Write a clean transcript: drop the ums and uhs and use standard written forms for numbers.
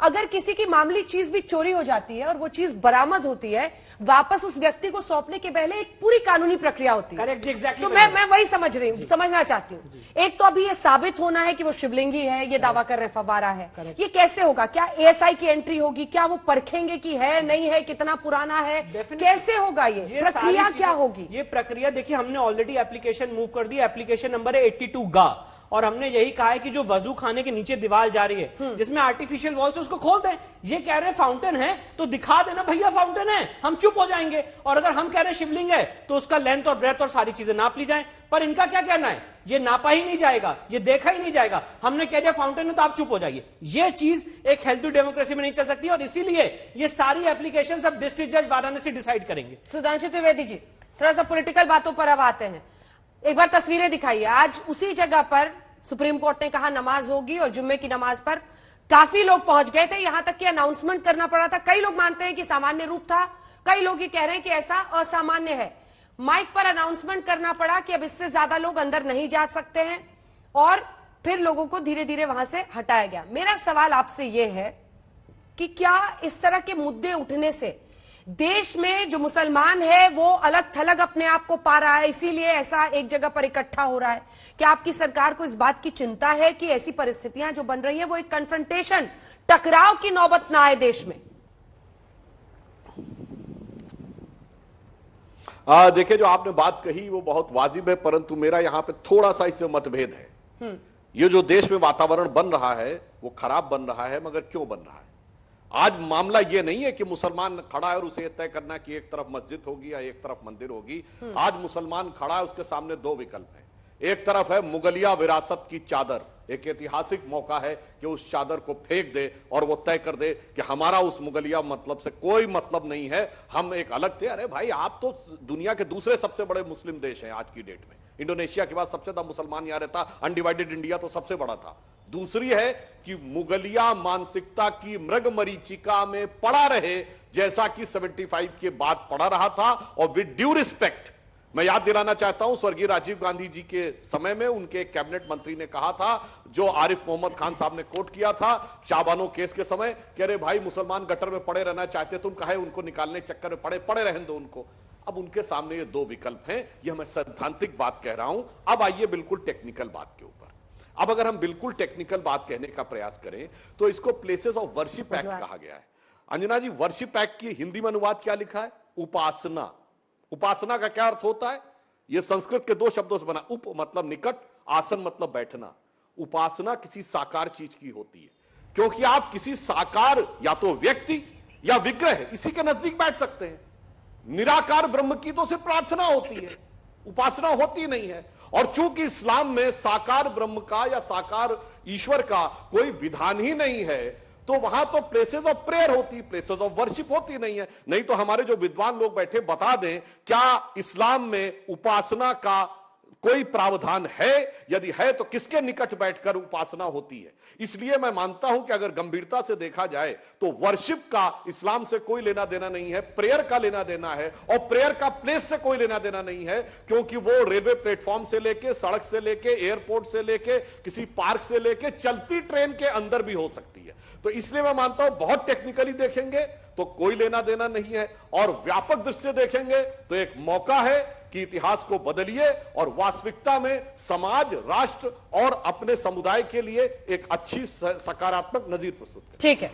अगर किसी की मामूली चीज भी चोरी हो जाती है और वो चीज बरामद होती है, वापस उस व्यक्ति को सौंपने के पहले एक पूरी कानूनी प्रक्रिया होती है। Correct, exactly. तो मैं वही समझना चाहती हूँ। एक तो अभी ये साबित होना है कि वो शिवलिंगी है, ये दावा कर रहे हैं फव्वारा है। ये कैसे होगा? क्या एएसआई की एंट्री होगी? क्या वो परखेंगे कि है नहीं है, कितना पुराना है? कैसे होगा? ये प्रक्रिया क्या होगी? ये प्रक्रिया देखिए, हमने ऑलरेडी एप्लीकेशन मूव कर दी। एप्लीकेशन नंबर है 82 गा, और हमने यही कहा है कि जो वजू खाने के नीचे दीवार जा रही है जिसमें आर्टिफिशियल वॉल्स, उसको खोल दें। ये कह रहे हैं फाउंटेन है तो दिखा देना भैया फाउंटेन है, हम चुप हो जाएंगे। और अगर हम कह रहे हैं शिवलिंग है तो उसका लेंथ और ब्रेथ और सारी चीजें नाप ली जाए। पर इनका क्या कहना है? ये नापा ही नहीं जाएगा, ये देखा ही नहीं जाएगा। हमने कह दिया फाउंटेन है तो आप चुप हो जाइए। ये चीज एक हेल्दी डेमोक्रेसी में नहीं चल सकती, और इसीलिए ये सारी एप्लीकेशन सब डिस्ट्रिक्ट जज वाराणसी डिसाइड करेंगे। सुधांशु त्रिवेदी जी, थोड़ा सा पॉलिटिकल बातों पर अब आते हैं। एक बार तस्वीरें दिखाइए। आज उसी जगह पर सुप्रीम कोर्ट ने कहा नमाज होगी, और जुम्मे की नमाज पर काफी लोग पहुंच गए थे। यहां तक कि अनाउंसमेंट करना पड़ा था। कई लोग मानते हैं कि सामान्य रूप था, कई लोग ये कह रहे हैं कि ऐसा असामान्य है। माइक पर अनाउंसमेंट करना पड़ा कि अब इससे ज्यादा लोग अंदर नहीं जा सकते हैं, और फिर लोगों को धीरे धीरे वहां से हटाया गया। मेरा सवाल आपसे यह है कि क्या इस तरह के मुद्दे उठने से देश में जो मुसलमान है वो अलग थलग अपने आप को पा रहा है, इसीलिए ऐसा एक जगह पर इकट्ठा हो रहा है? क्या आपकी सरकार को इस बात की चिंता है कि ऐसी परिस्थितियां जो बन रही हैं वो एक कन्फ्रंटेशन, टकराव की नौबत ना आए देश में? देखिए, जो आपने बात कही वो बहुत वाजिब है, परंतु मेरा यहां पे थोड़ा सा इसमें मतभेद है। ये जो देश में वातावरण बन रहा है वो खराब बन रहा है, मगर क्यों बन रहा है? आज मामला ये नहीं है कि मुसलमान खड़ा है और उसे तय करना कि एक तरफ मस्जिद होगी या एक तरफ मंदिर होगी। आज मुसलमान खड़ा है, उसके सामने दो विकल्प हैं। एक तरफ है मुगलिया विरासत की चादर, एक ऐतिहासिक मौका है कि उस चादर को फेंक दे और वो तय कर दे कि हमारा उस मुगलिया मतलब से कोई मतलब नहीं है, हम एक अलग थे। अरे भाई, आप तो दुनिया के दूसरे सबसे बड़े मुस्लिम देश हैं आज की डेट में। इंडोनेशिया के बाद सबसे ज्यादा मुसलमान यहां रहता, अनडिवाइडेड इंडिया तो सबसे बड़ा था। दूसरी है कि मुगलिया मानसिकता की मृग मरीचिका में पड़ा रहे, जैसा कि 75 के बाद पड़ा रहा था। और विद ड्यू रिस्पेक्ट मैं याद दिलाना चाहता हूं, स्वर्गीय राजीव गांधी जी के समय में उनके एक कैबिनेट मंत्री ने कहा था, जो आरिफ मोहम्मद खान साहब ने कोट किया था शाहबानो केस के समय, कह रहे भाई मुसलमान गटर में पड़े रहना चाहते, तुम कहे उनको निकालने चक्कर में पड़े रहने दो उनको। अब उनके सामने ये दो विकल्प हैं। ये मैं सैद्धांतिक बात कह रहा हूं। अब आइए बिल्कुल टेक्निकल बात के ऊपर। अब अगर हम बिल्कुल टेक्निकल बात कहने का प्रयास करें तो इसको प्लेसेस ऑफ वर्शिप एक्ट कहा गया है। अंजना जी, वर्शिप एक्ट की हिंदी में अनुवाद क्या लिखा है? उपासना। उपासना का क्या अर्थ होता है? यह संस्कृत के दो शब्दों से बना। उप मतलब निकट, आसन मतलब बैठना। उपासना किसी साकार चीज की होती है, क्योंकि आप किसी साकार या तो व्यक्ति या विग्रह इसी के नजदीक बैठ सकते हैं। निराकार ब्रह्म की तो सिर्फ प्रार्थना होती है, उपासना होती नहीं है। और चूंकि इस्लाम में साकार ब्रह्म का या साकार ईश्वर का कोई विधान ही नहीं है, तो वहां तो प्लेसेस ऑफ प्रेयर होती, प्लेसेस ऑफ वर्शिप होती नहीं है। नहीं तो हमारे जो विद्वान लोग बैठे बता दें, क्या इस्लाम में उपासना का कोई प्रावधान है? यदि है तो किसके निकट बैठकर उपासना होती है? इसलिए मैं मानता हूं कि अगर गंभीरता से देखा जाए तो वर्शिप का इस्लाम से कोई लेना देना नहीं है, प्रेयर का लेना देना है। और प्रेयर का प्लेस से कोई लेना देना नहीं है, क्योंकि वो रेलवे प्लेटफॉर्म से लेके, सड़क से लेके, एयरपोर्ट से लेके, किसी पार्क से लेके, चलती ट्रेन के अंदर भी हो सकती है। तो इसलिए मैं मानता हूं बहुत टेक्निकली देखेंगे तो कोई लेना देना नहीं है, और व्यापक दृष्टि से देखेंगे तो एक मौका है कि इतिहास को बदलिए और वास्तविकता में समाज, राष्ट्र और अपने समुदाय के लिए एक अच्छी सकारात्मक नजीर प्रस्तुत करें। ठीक है।